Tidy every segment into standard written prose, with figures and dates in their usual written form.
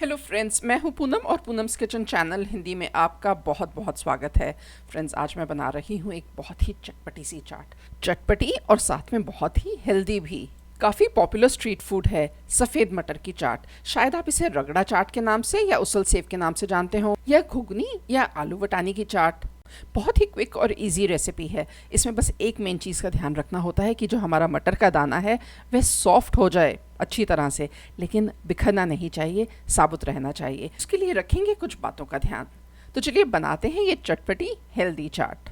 Hello friends, मैं हूं पूनम और पूनम्स किचन चैनल हिंदी में आपका बहुत बहुत स्वागत है। फ्रेंड्स, आज मैं बना रही हूं एक बहुत ही चटपटी सी चाट। चटपटी और साथ में बहुत ही हेल्दी भी। काफ़ी पॉपुलर स्ट्रीट फूड है सफ़ेद मटर की चाट। शायद आप इसे रगड़ा चाट के नाम से या उसल सेव के नाम से जानते हो, या घुगनी या आलू वटानी की चाट। बहुत ही क्विक और इजी रेसिपी है। इसमें बस एक मेन चीज़ का ध्यान रखना होता है कि जो हमारा मटर का दाना है वह सॉफ्ट हो जाए अच्छी तरह से, लेकिन बिखरना नहीं चाहिए, साबुत रहना चाहिए। उसके लिए रखेंगे कुछ बातों का ध्यान। तो चलिए बनाते हैं ये चटपटी हेल्दी चाट।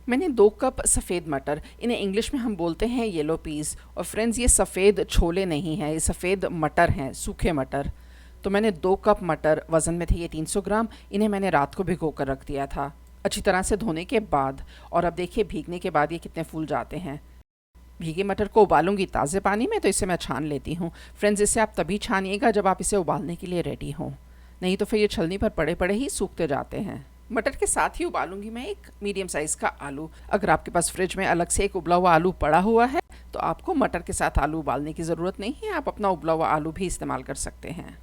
मैंने 2 कप सफ़ेद मटर, इन्हें इंग्लिश में हम बोलते हैं येलो पीस। और फ्रेंड्स, ये सफ़ेद छोले नहीं हैं, ये सफ़ेद मटर हैं, सूखे मटर। तो मैंने 2 कप मटर, वज़न में थे ये 300 ग्राम, इन्हें मैंने रात को भिगो कर रख दिया था अच्छी तरह से धोने के बाद। और अब देखिए भीगने के बाद ये कितने फूल जाते हैं। भीगे मटर को उबालूंगी ताज़े पानी में, तो इसे मैं छान लेती हूँ। फ्रेंड्स, इसे आप तभी छानिएगा जब आप इसे उबालने के लिए रेडी हों, नहीं तो फिर ये छलनी पर पड़े पड़े ही सूखते जाते हैं। मटर के साथ ही उबालूंगी मैं एक मीडियम साइज़ का आलू। अगर आपके पास फ्रिज में अलग से एक उबला हुआ आलू पड़ा हुआ है तो आपको मटर के साथ आलू उबालने की ज़रूरत नहीं है, आप अपना उबला हुआ आलू भी इस्तेमाल कर सकते हैं।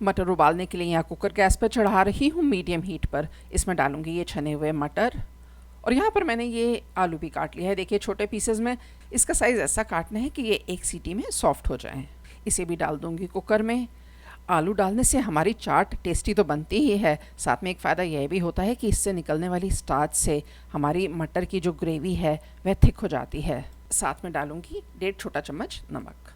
मटर उबालने के लिए यहाँ कुकर गैस पर चढ़ा रही हूँ मीडियम हीट पर। इसमें डालूंगी ये छने हुए मटर, और यहाँ पर मैंने ये आलू भी काट लिया है, देखिए छोटे पीसेज में। इसका साइज़ ऐसा काटना है कि ये एक सीटी में सॉफ्ट हो जाए। इसे भी डाल दूँगी कुकर में। आलू डालने से हमारी चाट टेस्टी तो बनती ही है, साथ में एक फ़ायदा यह भी होता है कि इससे निकलने वाली स्टार्च से हमारी मटर की जो ग्रेवी है वह थिक हो जाती है। साथ में डालूँगी 1.5 छोटा चम्मच नमक।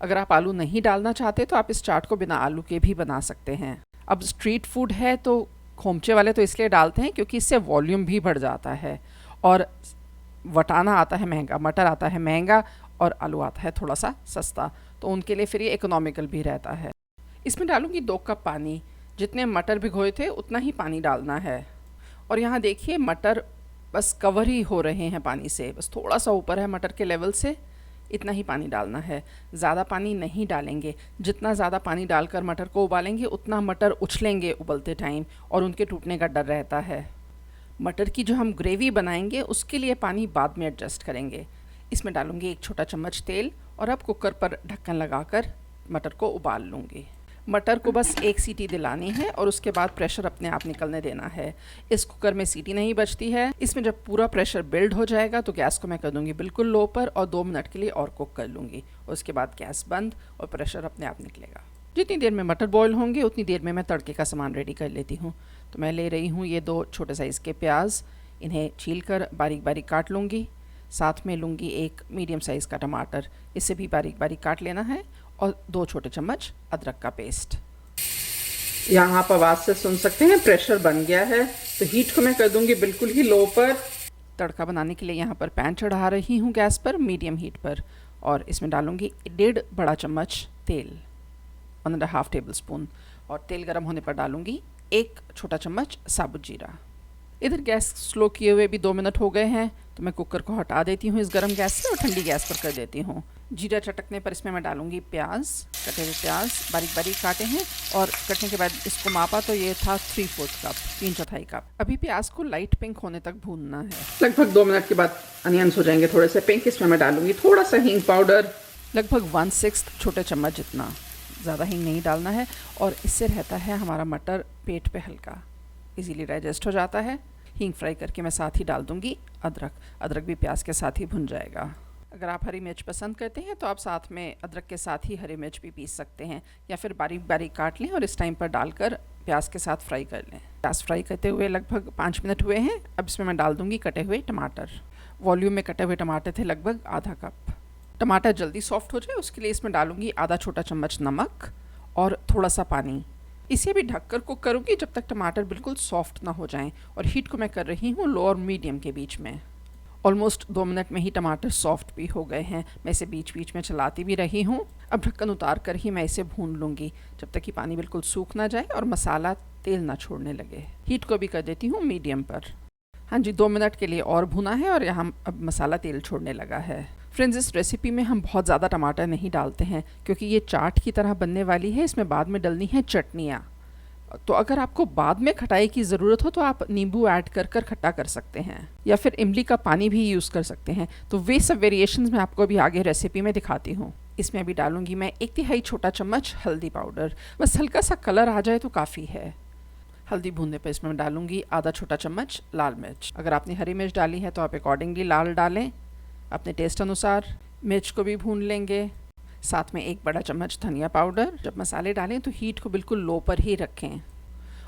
अगर आप आलू नहीं डालना चाहते तो आप इस चाट को बिना आलू के भी बना सकते हैं। अब स्ट्रीट फूड है तो खोमचे वाले तो इसलिए डालते हैं क्योंकि इससे वॉल्यूम भी बढ़ जाता है, और वटाना आता है महंगा, मटर आता है महंगा, और आलू आता है थोड़ा सा सस्ता, तो उनके लिए फिर ये इकोनॉमिकल भी रहता है। इसमें डालूंगी 2 कप पानी। जितने मटर भिगोए थे उतना ही पानी डालना है। और यहाँ देखिए मटर बस कवर ही हो रहे हैं पानी से, बस थोड़ा सा ऊपर है मटर के लेवल से, इतना ही पानी डालना है। ज़्यादा पानी नहीं डालेंगे। जितना ज़्यादा पानी डालकर मटर को उबालेंगे उतना मटर उछलेंगे उबलते टाइम, और उनके टूटने का डर रहता है। मटर की जो हम ग्रेवी बनाएंगे उसके लिए पानी बाद में एडजस्ट करेंगे। इसमें डालूंगी 1 छोटा चम्मच तेल, और अब कुकर पर ढक्कन लगाकर मटर को उबाल लूँगी। मटर को बस 1 सीटी दिलानी है और उसके बाद प्रेशर अपने आप निकलने देना है। इस कुकर में सीटी नहीं बजती है। इसमें जब पूरा प्रेशर बिल्ड हो जाएगा तो गैस को मैं कर दूंगी बिल्कुल लो पर, और 2 मिनट के लिए और कुक कर लूँगी। उसके बाद गैस बंद और प्रेशर अपने आप निकलेगा। जितनी देर में मटर बॉयल होंगे उतनी देर में मैं तड़के का सामान रेडी कर लेती हूँ। तो मैं ले रही हूँ ये 2 छोटे साइज़ के प्याज, इन्हें छील कर बारीक बारीक काट लूँगी। साथ में लूँगी 1 मीडियम साइज़ का टमाटर, इसे भी बारीक बारीक काट लेना है, और 2 छोटे चम्मच अदरक का पेस्ट। यहाँ आप आवाज़ से सुन सकते हैं प्रेशर बन गया है, तो हीट को मैं कर दूंगी बिल्कुल ही लो पर। तड़का बनाने के लिए यहाँ पर पैन चढ़ा रही हूँ गैस पर मीडियम हीट पर, और इसमें डालूंगी 1.5 बड़ा चम्मच तेल, 1.5 टेबल स्पून। और तेल गर्म होने पर डालूंगी 1 छोटा चम्मच साबुत जीरा। इधर गैस स्लो किए हुए भी 2 मिनट हो गए हैं, तो मैं कुकर को हटा देती हूँ इस गर्म गैस से और ठंडी गैस पर कर देती हूँ। जीरा चटकने पर इसमें मैं डालूंगी प्याज, कटे हुए प्याज बारीक बारीक काटे हैं, और कटने के बाद इसको मापा तो ये था 3/4 कप, 3/4 कप। अभी प्याज को लाइट पिंक होने तक भूनना है। लगभग 2 मिनट के बाद अनियंस हो जाएंगे थोड़े से पिंक। इसमें मैं डालूंगी थोड़ा सा हींग पाउडर, लगभग 1/6 छोटे चम्मच जितना, ज़्यादा हींग नहीं डालना है। और इससे रहता है हमारा मटर पेट पे हल्का, इजीली डाइजेस्ट हो जाता है। हींग फ्राई करके मैं साथ ही डाल दूंगी अदरक। अदरक भी प्याज के साथ ही भुन जाएगा। अगर आप हरी मिर्च पसंद करते हैं तो आप साथ में अदरक के साथ ही हरी मिर्च भी पीस सकते हैं, या फिर बारीक बारीक काट लें और इस टाइम पर डालकर प्याज के साथ फ्राई कर लें। प्याज फ्राई करते हुए लगभग 5 मिनट हुए हैं। अब इसमें मैं डाल दूंगी कटे हुए टमाटर। वॉल्यूम में कटे हुए टमाटर थे लगभग आधा कप। टमाटर जल्दी सॉफ्ट हो जाए उसके लिए इसमें डालूंगी आधा छोटा चम्मच नमक और थोड़ा सा पानी। इसे भी ढककर कुक करूँगी जब तक टमाटर बिल्कुल सॉफ्ट ना हो जाएं, और हीट को मैं कर रही हूँ लो और मीडियम के बीच में। ऑलमोस्ट 2 मिनट में ही टमाटर सॉफ्ट भी हो गए हैं। मैं इसे बीच बीच में चलाती भी रही हूँ। अब ढक्कन उतार कर ही मैं इसे भून लूँगी जब तक कि पानी बिल्कुल सूख ना जाए और मसाला तेल ना छोड़ने लगे। हीट को भी कर देती हूँ मीडियम पर। हाँ जी, 2 मिनट के लिए और भुना है और यहाँ अब मसाला तेल छोड़ने लगा है। फ्रेंड्स, इस रेसिपी में हम बहुत ज़्यादा टमाटर नहीं डालते हैं क्योंकि ये चाट की तरह बनने वाली है। इसमें बाद में डलनी है चटनियाँ, तो अगर आपको बाद में खटाई की ज़रूरत हो तो आप नींबू ऐड कर कर खट्टा कर सकते हैं, या फिर इमली का पानी भी यूज़ कर सकते हैं। तो वे सब वेरिएशंस मैं आपको अभी आगे रेसिपी में दिखाती हूँ। इसमें अभी डालूंगी मैं 1/3 छोटा चम्मच हल्दी पाउडर। बस हल्का सा कलर आ जाए तो काफ़ी है। हल्दी भूनने पर इसमें मैं डालूंगी आधा छोटा चम्मच लाल मिर्च। अगर आपने हरी मिर्च डाली है तो आप अकॉर्डिंगली लाल डालें, अपने टेस्ट अनुसार। मिर्च को भी भून लेंगे। साथ में 1 बड़ा चम्मच धनिया पाउडर। जब मसाले डालें तो हीट को बिल्कुल लो पर ही रखें।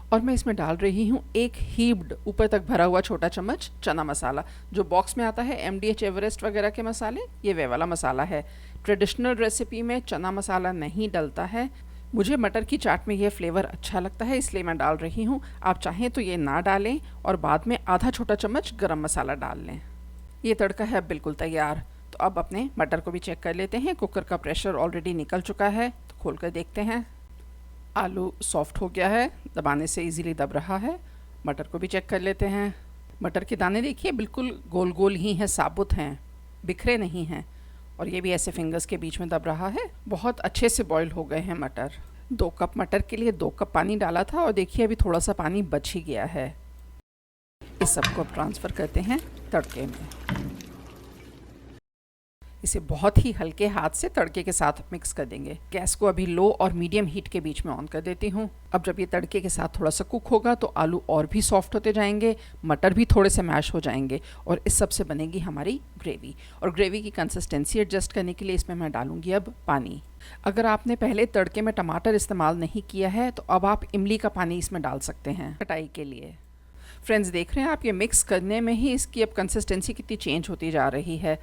और मैं इसमें डाल रही हूँ 1 हीप्ड ऊपर तक भरा हुआ छोटा चम्मच चना मसाला। जो बॉक्स में आता है MDH एवरेस्ट वगैरह के मसाले, ये वे वाला मसाला है। ट्रेडिशनल रेसिपी में चना मसाला नहीं डलता है। मुझे मटर की चाट में ये फ्लेवर अच्छा लगता है, इसलिए मैं डाल रही हूँ। आप चाहें तो ये ना डालें और बाद में आधा छोटा चम्मच गरम मसाला डाल लें। ये तड़का है बिल्कुल तैयार। तो अब अपने मटर को भी चेक कर लेते हैं। कुकर का प्रेशर ऑलरेडी निकल चुका है, तो खोल कर देखते हैं। आलू सॉफ्ट हो गया है, दबाने से इजीली दब रहा है। मटर को भी चेक कर लेते हैं। मटर के दाने देखिए बिल्कुल गोल गोल ही हैं, साबुत हैं, बिखरे नहीं हैं। और ये भी ऐसे फिंगर्स के बीच में दब रहा है। बहुत अच्छे से बॉईल हो गए हैं मटर। 2 कप मटर के लिए 2 कप पानी डाला था और देखिए अभी थोड़ा सा पानी बच ही गया है। इस सबको अब ट्रांसफ़र करते हैं तड़के में। इसे बहुत ही हल्के हाथ से तड़के के साथ मिक्स कर देंगे। गैस को अभी लो और मीडियम हीट के बीच में ऑन कर देती हूँ। अब जब ये तड़के के साथ थोड़ा सा कुक होगा तो आलू और भी सॉफ्ट होते जाएंगे, मटर भी थोड़े से मैश हो जाएंगे और इस सब से बनेगी हमारी ग्रेवी। और ग्रेवी की कंसिस्टेंसी एडजस्ट करने के लिए इसमें मैं डालूंगी अब पानी। अगर आपने पहले तड़के में टमाटर इस्तेमाल नहीं किया है तो अब आप इमली का पानी इसमें डाल सकते हैं खटाई के लिए। फ्रेंड्स, देख रहे हैं आप, ये मिक्स करने में ही इसकी अब कंसिस्टेंसी कितनी चेंज होती जा रही है।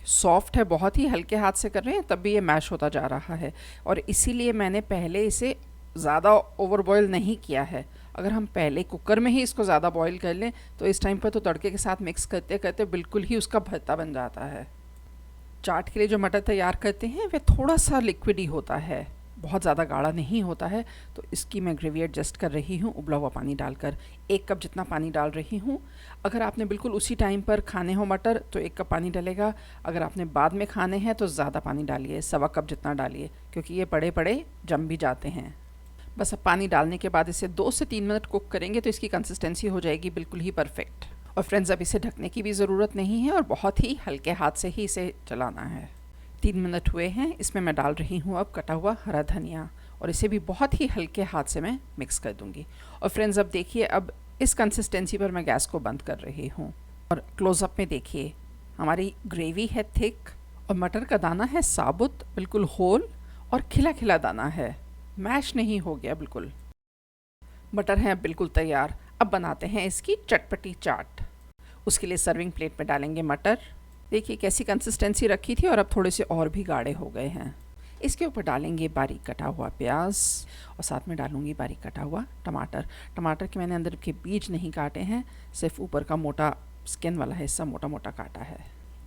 सॉफ्ट है, बहुत ही हल्के हाथ से कर रहे हैं तब भी ये मैश होता जा रहा है। और इसीलिए मैंने पहले इसे ज़्यादा ओवर बॉयल नहीं किया है। अगर हम पहले कुकर में ही इसको ज़्यादा बॉयल कर लें तो इस टाइम पर तो तड़के के साथ मिक्स करते करते बिल्कुल ही उसका भरता बन जाता है। चाट के लिए जो मटर तैयार करते हैं वह थोड़ा सा लिक्विड ही होता है, बहुत ज़्यादा गाढ़ा नहीं होता है। तो इसकी मैं ग्रेवी एडजस्ट कर रही हूँ उबला हुआ पानी डालकर। 1 कप जितना पानी डाल रही हूँ। अगर आपने बिल्कुल उसी टाइम पर खाने हो मटर तो 1 कप पानी डलेगा। अगर आपने बाद में खाने हैं तो ज़्यादा पानी डालिए, 1.25 कप जितना डालिए, क्योंकि ये बड़े बड़े जम भी जाते हैं। बस अब पानी डालने के बाद इसे 2 से 3 मिनट कुक करेंगे तो इसकी कंसिस्टेंसी हो जाएगी बिल्कुल ही परफेक्ट। और फ्रेंड्स, अब इसे ढकने की भी ज़रूरत नहीं है और बहुत ही हल्के हाथ से ही इसे चलाना है। 3 मिनट हुए हैं। इसमें मैं डाल रही हूँ अब कटा हुआ हरा धनिया और इसे भी बहुत ही हल्के हाथ से मैं मिक्स कर दूँगी। और फ्रेंड्स, अब देखिए, अब इस कंसिस्टेंसी पर मैं गैस को बंद कर रही हूँ। और क्लोज़अप में देखिए, हमारी ग्रेवी है थिक और मटर का दाना है साबुत, बिल्कुल होल और खिला खिला दाना है, मैश नहीं हो गया बिल्कुल। मटर हैं अब बिल्कुल तैयार। अब बनाते हैं इसकी चटपटी चाट। उसके लिए सर्विंग प्लेट में डालेंगे मटर। देखिए कैसी कंसिस्टेंसी रखी थी और अब थोड़े से और भी गाढ़े हो गए हैं। इसके ऊपर डालेंगे बारीक कटा हुआ प्याज और साथ में डालूंगी बारीक कटा हुआ टमाटर। टमाटर के मैंने अंदर के बीज नहीं काटे हैं, सिर्फ ऊपर का मोटा स्किन वाला हिस्सा मोटा मोटा काटा है।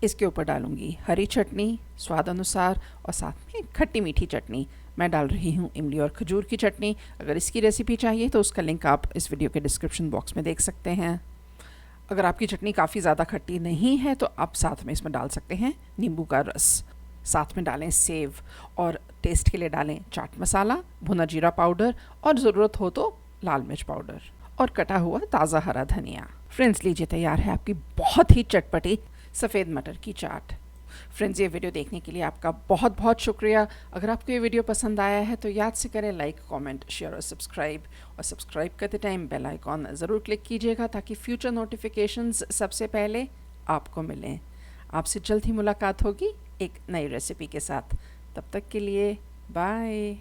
इसके ऊपर डालूंगी हरी चटनी स्वाद अनुसार और साथ में खट्टी मीठी चटनी। मैं डाल रही हूँ इमली और खजूर की चटनी। अगर इसकी रेसिपी चाहिए तो उसका लिंक आप इस वीडियो के डिस्क्रिप्शन बॉक्स में देख सकते हैं। अगर आपकी चटनी काफ़ी ज़्यादा खट्टी नहीं है तो आप साथ में इसमें डाल सकते हैं नींबू का रस। साथ में डालें सेव और टेस्ट के लिए डालें चाट मसाला, भुना जीरा पाउडर और ज़रूरत हो तो लाल मिर्च पाउडर और कटा हुआ ताज़ा हरा धनिया। फ्रेंड्स, लीजिए तैयार है आपकी बहुत ही चटपटी सफ़ेद मटर की चाट। फ्रेंड्स, ये वीडियो देखने के लिए आपका बहुत बहुत शुक्रिया। अगर आपको ये वीडियो पसंद आया है तो याद से करें लाइक, कमेंट, शेयर और सब्सक्राइब। और सब्सक्राइब करते टाइम बेल आइकॉन ज़रूर क्लिक कीजिएगा ताकि फ्यूचर नोटिफिकेशंस सबसे पहले आपको मिलें। आपसे जल्द ही मुलाकात होगी एक नई रेसिपी के साथ। तब तक के लिए बाय।